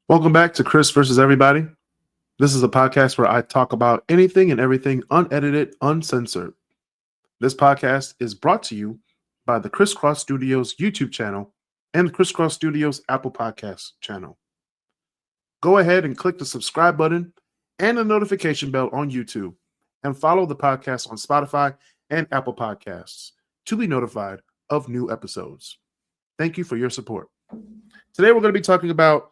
Welcome back to Kris versus Everybody. This is a podcast where I talk about anything and everything unedited, uncensored. This podcast is brought to you by the Kris Cross Studios YouTube channel and the Kris Cross Studios Apple Podcast channel. Go ahead and click the subscribe button and the notification bell on YouTube and follow the podcast on Spotify and Apple Podcasts to be notified of new episodes. Thank you for your support. Today we're going to be talking about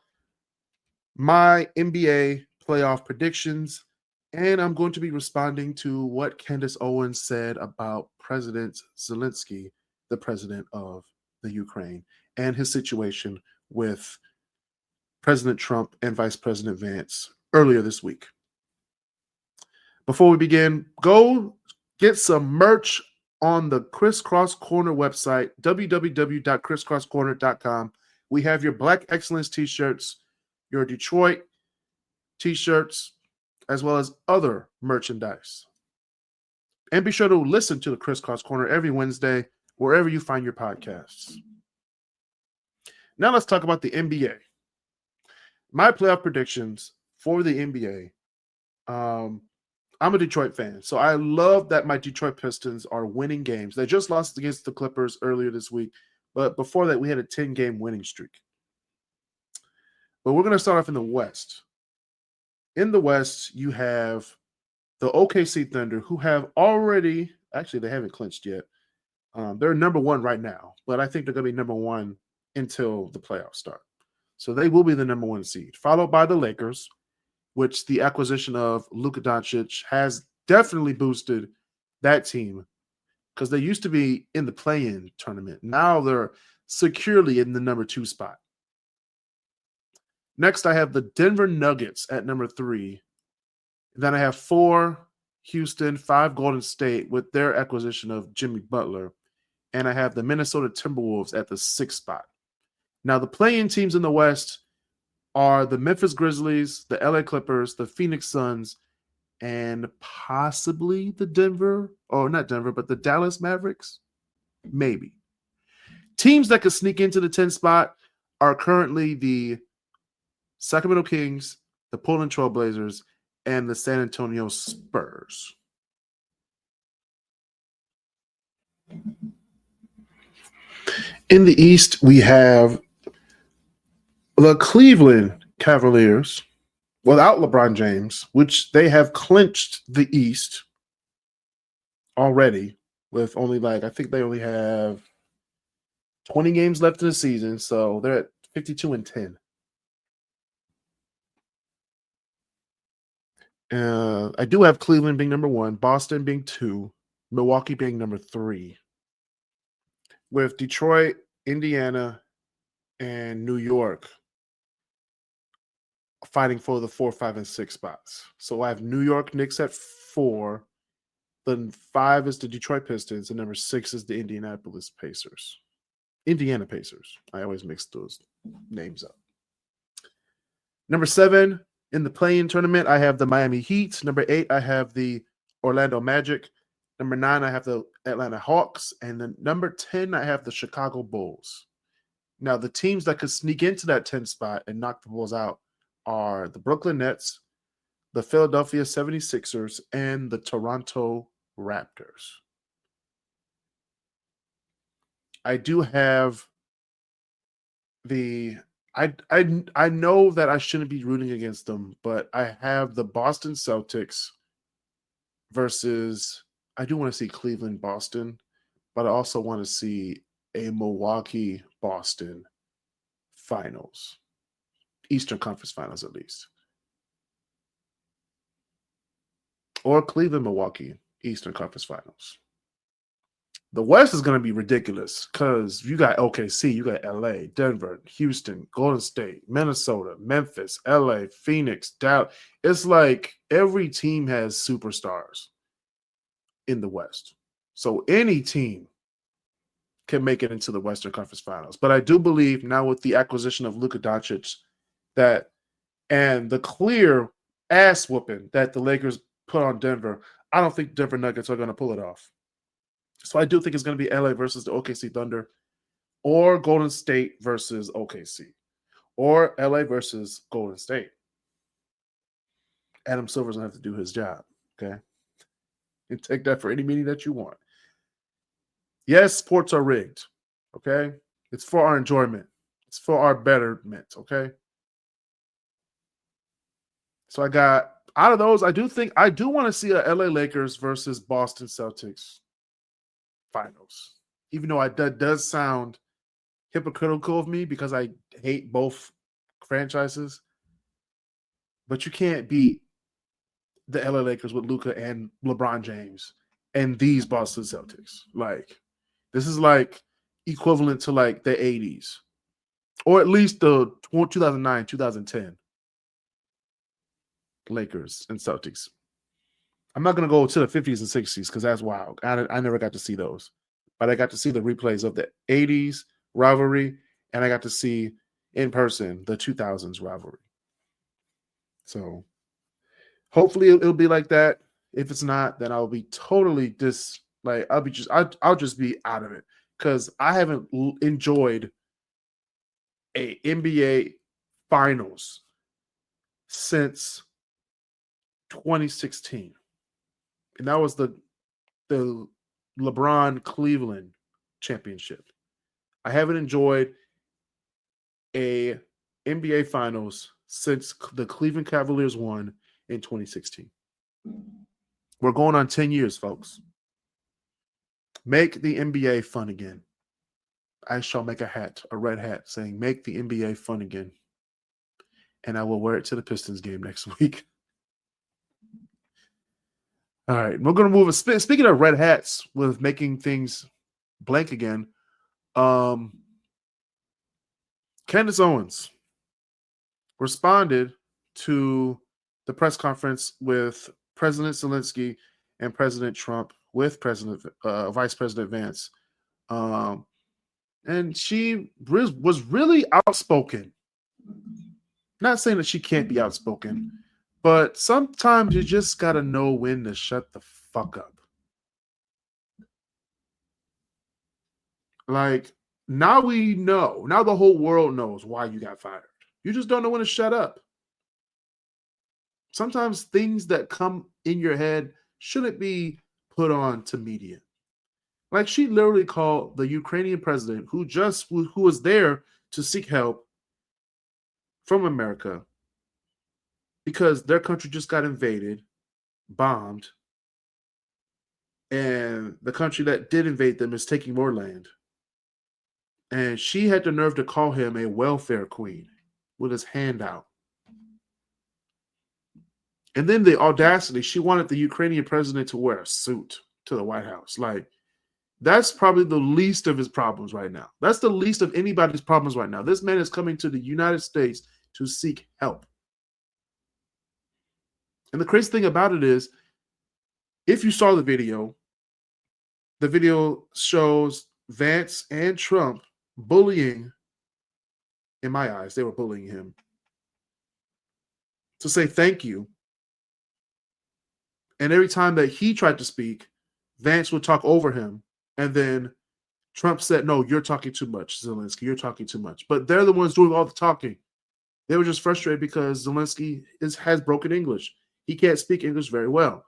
my NBA playoff predictions, and I'm going to be responding to what Candice Owens said about President Zelensky, the president of the Ukraine, and his situation with President Trump and Vice President Vance earlier this week. Before we begin, go get some merch on the Kris Cross Corner website, www.kriscrosscorner.com. We have your Black Excellence t-shirts, your Detroit t-shirts, as well as other merchandise. And be sure to listen to the Kris Cross Corner every Wednesday, wherever you find your podcasts. Now let's talk about the NBA. My playoff predictions for the NBA. I'm a Detroit fan, so I love that my Detroit Pistons are winning games. They just lost against the Clippers earlier this week, but before that, we had a 10-game winning streak. But we're going to start off in the West. In the West, you have the OKC Thunder, who have already – actually, they haven't clinched yet. They're number one right now, but I think they're going to be number one until the playoffs start. So they will be the number one seed, followed by the Lakers, which the acquisition of Luka Doncic has definitely boosted that team because they used to be in the play-in tournament. Now they're securely in the number 2 spot. Next, I have the Denver Nuggets at number 3. Then I have 4 Houston, 5 Golden State with their acquisition of Jimmy Butler. And I have the Minnesota Timberwolves at the 6th spot. Now, the play-in teams in the West are the Memphis Grizzlies, the LA Clippers, the Phoenix Suns, and possibly the the Dallas Mavericks. Maybe. Teams that could sneak into the 10th spot are currently the Sacramento Kings, the Portland Trailblazers, and the San Antonio Spurs. In the East, we have the Cleveland Cavaliers without LeBron James, which they have clinched the East already with only I think they only have 20 games left in the season, so they're at 52-10. I do have Cleveland being number 1, Boston being 2, Milwaukee being number 3, with Detroit, Indiana, and New York fighting for the 4, 5, and 6 spots. So I have New York Knicks at 4, then 5 is the Detroit Pistons, and number 6 is the Indiana Pacers. I always mix those names up. Number 7, in the play-in tournament, I have the Miami Heat. Number 8, I have the Orlando Magic. Number 9, I have the Atlanta Hawks. And then number 10, I have the Chicago Bulls. Now, the teams that could sneak into that 10th spot and knock the Bulls out are the Brooklyn Nets, the Philadelphia 76ers, and the Toronto Raptors. I do have I know that I shouldn't be rooting against them, but I have the Boston Celtics versus I do want to see Cleveland-Boston, but I also want to see a Milwaukee-Boston finals. Eastern Conference Finals, at least. Or Cleveland-Milwaukee Eastern Conference Finals. The West is going to be ridiculous because you got OKC, you got LA, Denver, Houston, Golden State, Minnesota, Memphis, LA, Phoenix, Dallas. It's like every team has superstars in the West. So any team can make it into the Western Conference Finals. But I do believe now with the acquisition of Luka Doncic and the clear ass whooping that the Lakers put on Denver, I don't think Denver Nuggets are going to pull it off. So I do think it's going to be LA versus the OKC Thunder or Golden State versus OKC. or LA versus Golden State. Adam Silver's gonna have to do his job. Okay. And take that for any meaning that you want. Yes, sports are rigged. Okay. It's for our enjoyment. It's for our betterment. Okay. So I got out of those, I do want to see a LA Lakers versus Boston Celtics finals. Even though that does sound hypocritical of me because I hate both franchises. But you can't beat the LA Lakers with Luka and LeBron James and these Boston Celtics. Like, this is like equivalent to like the 80s or at least the 2009, 2010 Lakers and Celtics. I'm not going to go to the 50s and 60s because that's wild. I never got to see those. But I got to see the replays of the 80s rivalry, and I got to see in person the 2000s rivalry. So hopefully it'll be like that. If it's not, then I'll be totally I'll just be out of it because I haven't enjoyed a NBA finals since 2016. And that was the LeBron Cleveland championship. I haven't enjoyed a NBA finals since the Cleveland Cavaliers won in 2016. We're going on 10 years, folks. Make the NBA fun again. I shall make a red hat saying, make the NBA fun again. And I will wear it to the Pistons game next week. All right, we're going to move. Speaking of red hats with making things blank again, Candice Owens responded to the press conference with President Zelensky and President Trump with Vice President Vance. And she was really outspoken. Not saying that she can't be outspoken, but sometimes you just got to know when to shut the fuck up. Like, now we know. Now the whole world knows why you got fired. You just don't know when to shut up. Sometimes things that come in your head shouldn't be put on to media. Like, she literally called the Ukrainian president who was there to seek help from America because their country just got invaded, bombed, and the country that did invade them is taking more land. And she had the nerve to call him a welfare queen with his hand out. And then the audacity, she wanted the Ukrainian president to wear a suit to the White House. Like, that's probably the least of his problems right now. That's the least of anybody's problems right now. This man is coming to the United States to seek help. And the crazy thing about it is, if you saw the video shows Vance and Trump bullying, in my eyes, they were bullying him, to say thank you. And every time that he tried to speak, Vance would talk over him. And then Trump said, no, you're talking too much, Zelensky. You're talking too much. But they're the ones doing all the talking. They were just frustrated because Zelensky has broken English. He can't speak English very well.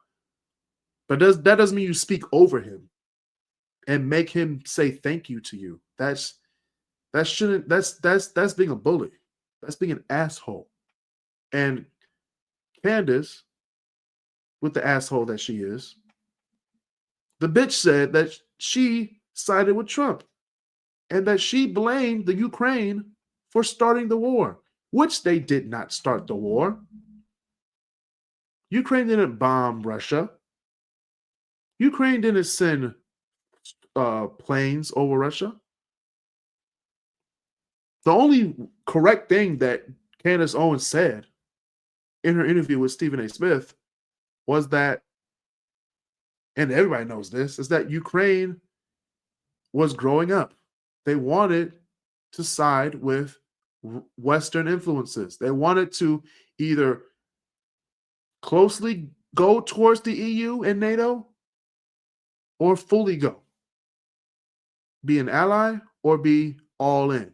But that doesn't mean you speak over him and make him say thank you to you. That's being a bully. That's being an asshole. And Candice, with the asshole that she is, the bitch said that she sided with Trump and that she blamed the Ukraine for starting the war, which they did not start the war. Ukraine didn't bomb Russia. Ukraine didn't send planes over Russia. The only correct thing that Candace Owens said in her interview with Stephen A. Smith was that, and everybody knows this, is that Ukraine was growing up. They wanted to side with Western influences. They wanted to either closely go towards the EU and NATO or fully go. Be an ally or be all in.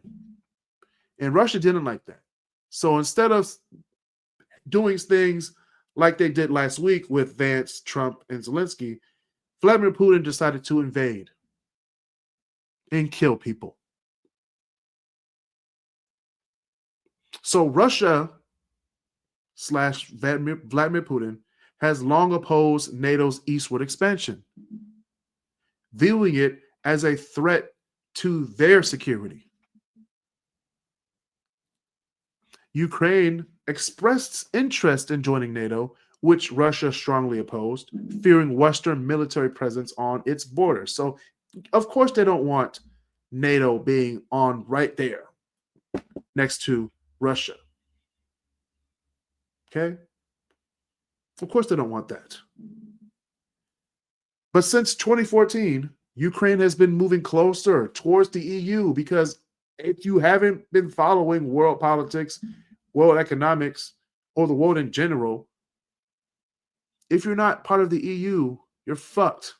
And Russia didn't like that. So instead of doing things like they did last week with Vance, Trump, and Zelensky, Vladimir Putin decided to invade and kill people. So Russia / Vladimir Putin has long opposed NATO's eastward expansion, viewing it as a threat to their security. Ukraine expressed interest in joining NATO, which Russia strongly opposed, fearing Western military presence on its borders. So, of course, they don't want NATO being on right there next to Russia. Okay? Of course, they don't want that. But since 2014, Ukraine has been moving closer towards the EU because if you haven't been following world politics, world economics, or the world in general, if you're not part of the EU, you're fucked.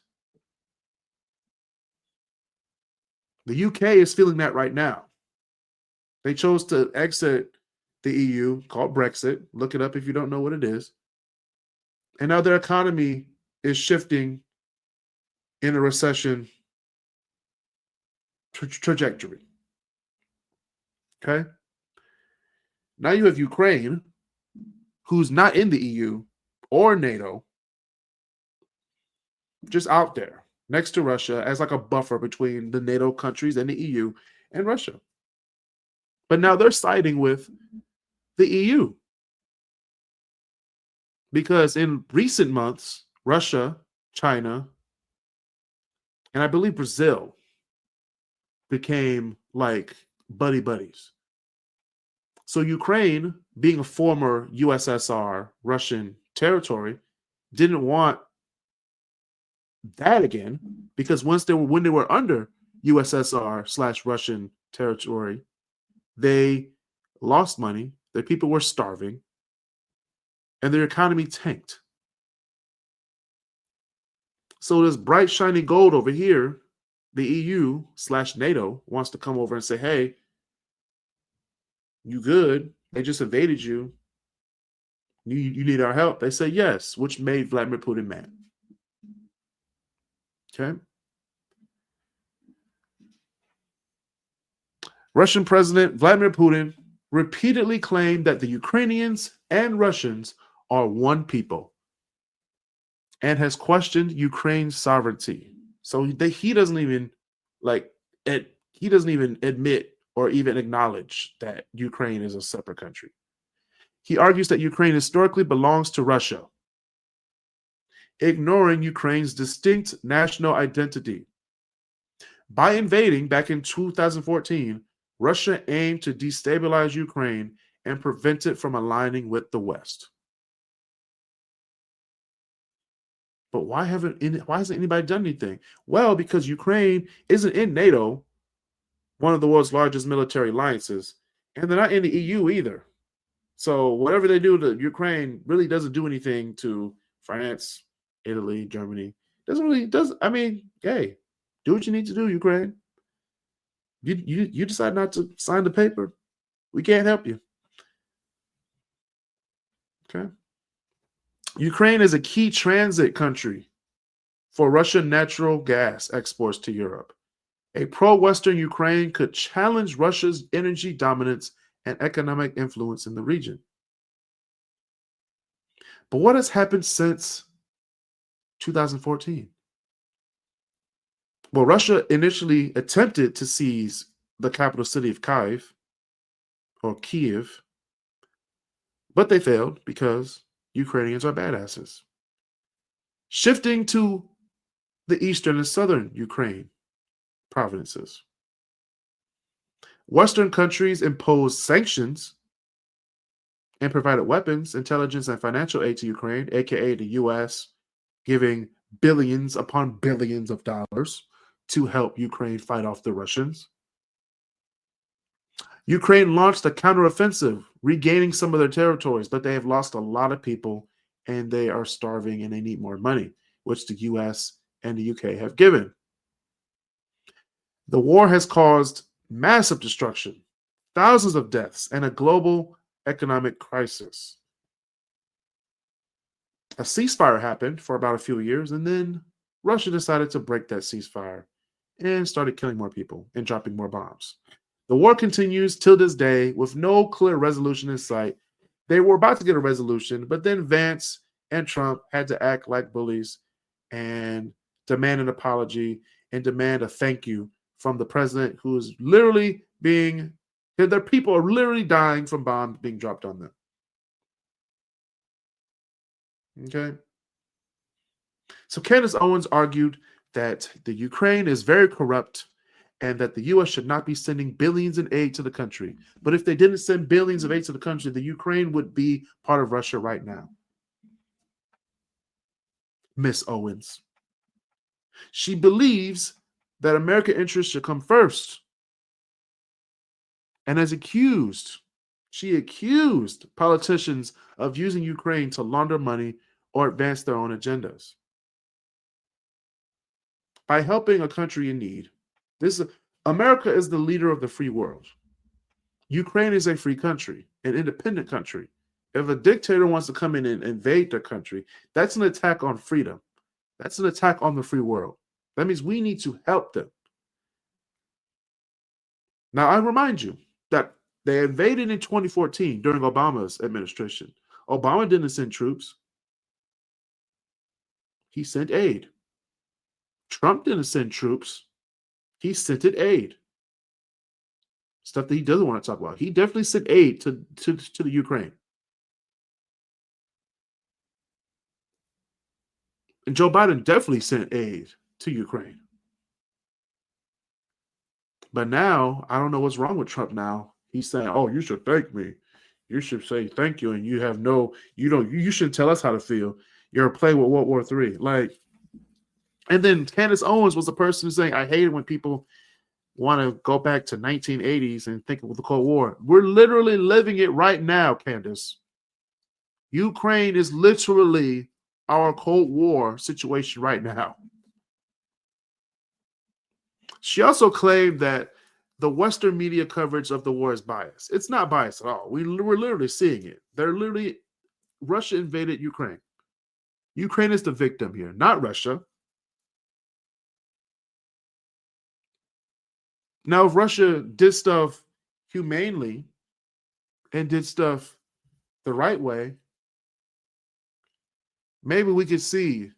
The UK is feeling that right now. They chose to exit the EU, called Brexit. Look it up if you don't know what it is. And now their economy is shifting in a recession trajectory. Okay? Now you have Ukraine, who's not in the EU or NATO, just out there next to Russia as like a buffer between the NATO countries and the EU and Russia. But now they're siding with the EU because in recent months, Russia, China, and I believe Brazil became like buddies. So Ukraine, being a former USSR Russian territory, didn't want that again because when they were under USSR / Russian territory, they lost money, their people were starving, and their economy tanked. So this bright shiny gold over here, the EU / NATO wants to come over and say, hey, you good? They just invaded you. You need our help. They say yes, which made Vladimir Putin mad. Okay. Russian President Vladimir Putin repeatedly claimed that the Ukrainians and Russians are one people and has questioned Ukraine's sovereignty. So he doesn't even admit or even acknowledge that Ukraine is a separate country. He argues that Ukraine historically belongs to Russia, ignoring Ukraine's distinct national identity. By invading back in 2014, Russia aimed to destabilize Ukraine and prevent it from aligning with the West. But why hasn't anybody done anything? Well, because Ukraine isn't in NATO, one of the world's largest military alliances, and they're not in the EU either. So whatever they do to Ukraine really doesn't do anything to France, Italy, Germany. I mean, hey, do what you need to do, Ukraine. You decide not to sign the paper, we can't help you. Okay. Ukraine is a key transit country for Russian natural gas exports to Europe. A pro-Western Ukraine could challenge Russia's energy dominance and economic influence in the region. But what has happened since 2014? Well, Russia initially attempted to seize the capital city of Kyiv, but they failed because Ukrainians are badasses. Shifting to the eastern and southern Ukraine provinces. Western countries imposed sanctions and provided weapons, intelligence, and financial aid to Ukraine, aka the US, giving billions upon billions of dollars to help Ukraine fight off the Russians. Ukraine launched a counteroffensive, regaining some of their territories, but they have lost a lot of people and they are starving and they need more money, which the US and the UK have given. The war has caused massive destruction thousands of deaths, and a global economic crisis. A ceasefire happened for about a few years, and then Russia decided to break that ceasefire and started killing more people and dropping more bombs. The war continues till this day with no clear resolution in sight. They were about to get a resolution, but then Vance and Trump had to act like bullies and demand an apology and demand a thank you from the president, who is literally their people are literally dying from bombs being dropped on them. Okay. So Candace Owens argued that the Ukraine is very corrupt and that the U.S. should not be sending billions in aid to the country. But if they didn't send billions of aid to the country, the Ukraine would be part of Russia right now. Miss Owens. She believes that American interests should come first. And she accused politicians of using Ukraine to launder money or advance their own agendas. By helping a country in need, America is the leader of the free world. Ukraine is a free country, an independent country. If a dictator wants to come in and invade their country, that's an attack on freedom. That's an attack on the free world. That means we need to help them. Now, I remind you that they invaded in 2014 during Obama's administration. Obama didn't send troops. He sent aid. Trump didn't send troops. He sent aid. Stuff that he doesn't want to talk about. He definitely sent aid to the Ukraine. And Joe Biden definitely sent aid to Ukraine. But now, I don't know what's wrong with Trump now. He's saying, oh, you should thank me. You should say thank you. And you shouldn't tell us how to feel. You're playing with World War III. And then Candace Owens was the person saying, I hate it when people want to go back to 1980s and think of the Cold War. We're literally living it right now, Candace. Ukraine is literally our Cold War situation right now. She also claimed that the Western media coverage of the war is biased. It's not biased at all. We're literally seeing it. Russia invaded Ukraine. Ukraine is the victim here, not Russia. Now, if Russia did stuff humanely and did stuff the right way, maybe we could see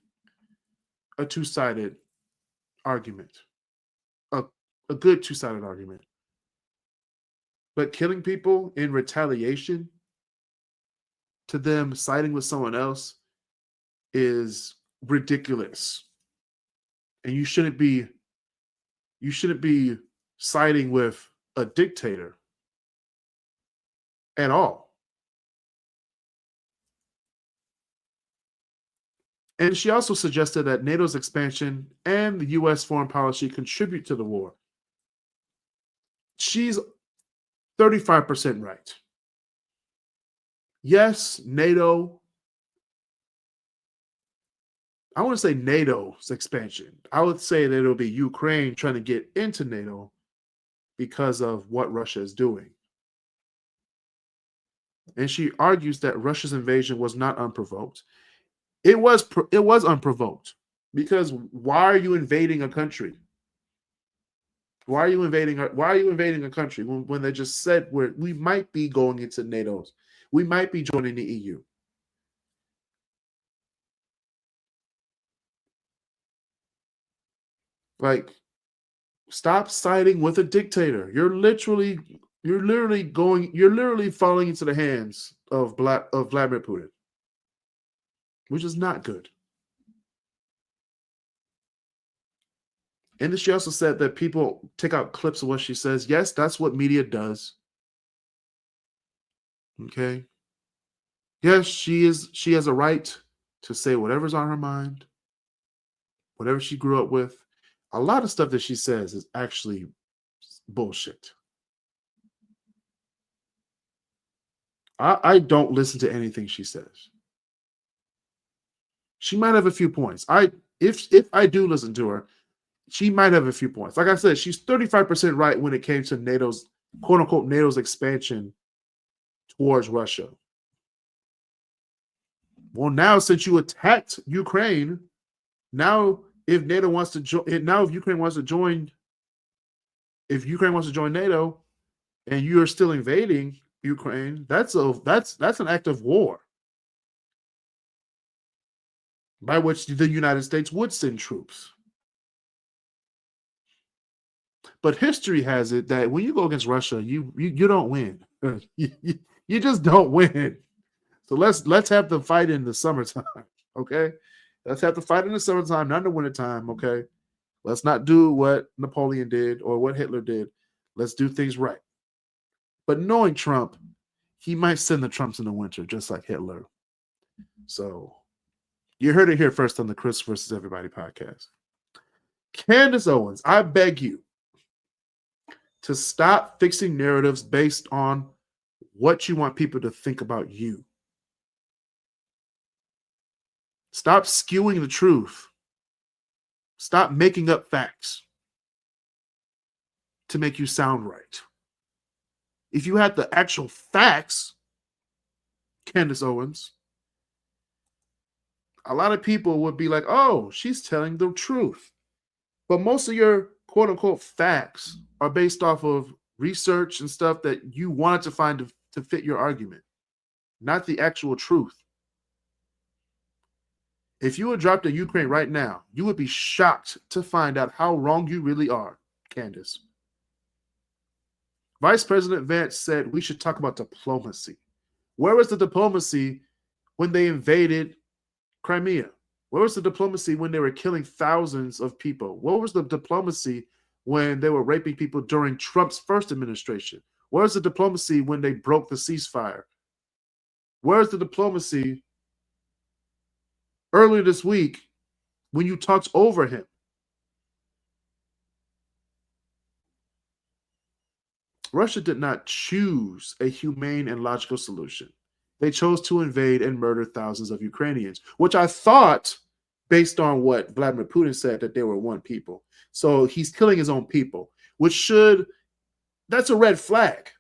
a two-sided argument, a good two-sided argument. But killing people in retaliation to them siding with someone else is ridiculous. And you shouldn't be siding with a dictator at all. And she also suggested that NATO's expansion and the U.S. foreign policy contribute to the war. She's 35% right. Yes, NATO. I want to say NATO's expansion. I would say that it'll be Ukraine trying to get into NATO because of what Russia is doing. And she argues that Russia's invasion was not unprovoked. It was unprovoked, because why are you invading a country? Why are you invading a country when they just said we might be going into NATO's? We might be joining the EU. Stop siding with a dictator. You're literally falling into the hands of Vladimir Putin, which is not good. And she also said that people take out clips of what she says. Yes, that's what media does. Okay. Yes, she has a right to say whatever's on her mind, whatever she grew up with. A lot of stuff that she says is actually bullshit. I don't listen to anything she says. She might have a few points. If I do listen to her, she might have a few points. Like I said, she's 35% right when it came to NATO's quote unquote NATO's expansion towards Russia. Well, now since you attacked Ukraine, now if NATO wants to join, if Ukraine wants to join NATO, and you are still invading Ukraine, that's an act of war by which the United States would send troops. But history has it that when you go against Russia, you don't win. you just don't win. So let's have the fight in the summertime, okay? Let's have the fight in the summertime, not in the wintertime, okay? Let's not do what Napoleon did or what Hitler did. Let's do things right. But knowing Trump, he might send the Trumps in the winter, just like Hitler. So you heard it here first on the Kris versus Everybody podcast. Candice Owens, I beg you to stop fixing narratives based on what you want people to think about you. Stop skewing the truth. Stop making up facts to make you sound right. If you had the actual facts, Candice Owens, a lot of people would be like, oh, she's telling the truth. But most of your quote unquote facts are based off of research and stuff that you wanted to find to fit your argument, not the actual truth. If you were dropped in Ukraine right now, you would be shocked to find out how wrong you really are, Candice. Vice President Vance said we should talk about diplomacy. Where was the diplomacy when they invaded Crimea? Where was the diplomacy when they were killing thousands of people? Where was the diplomacy when they were raping people during Trump's first administration? Where's the diplomacy when they broke the ceasefire? Where's the diplomacy earlier this week when you talked over him? Russia did not choose a humane and logical solution. They chose to invade and murder thousands of Ukrainians, which I thought, based on what Vladimir Putin said, that they were one people. So he's killing his own people, that's a red flag,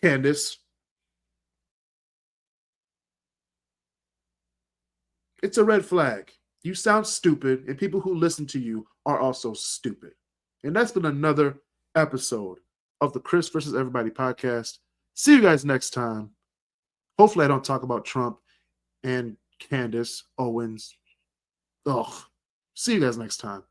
Candice. It's a red flag. You sound stupid, and people who listen to you are also stupid. And that's been another episode of the Kris versus Everybody podcast. See you guys next time. Hopefully I don't talk about Trump and Candice Owens. Ugh. See you guys next time.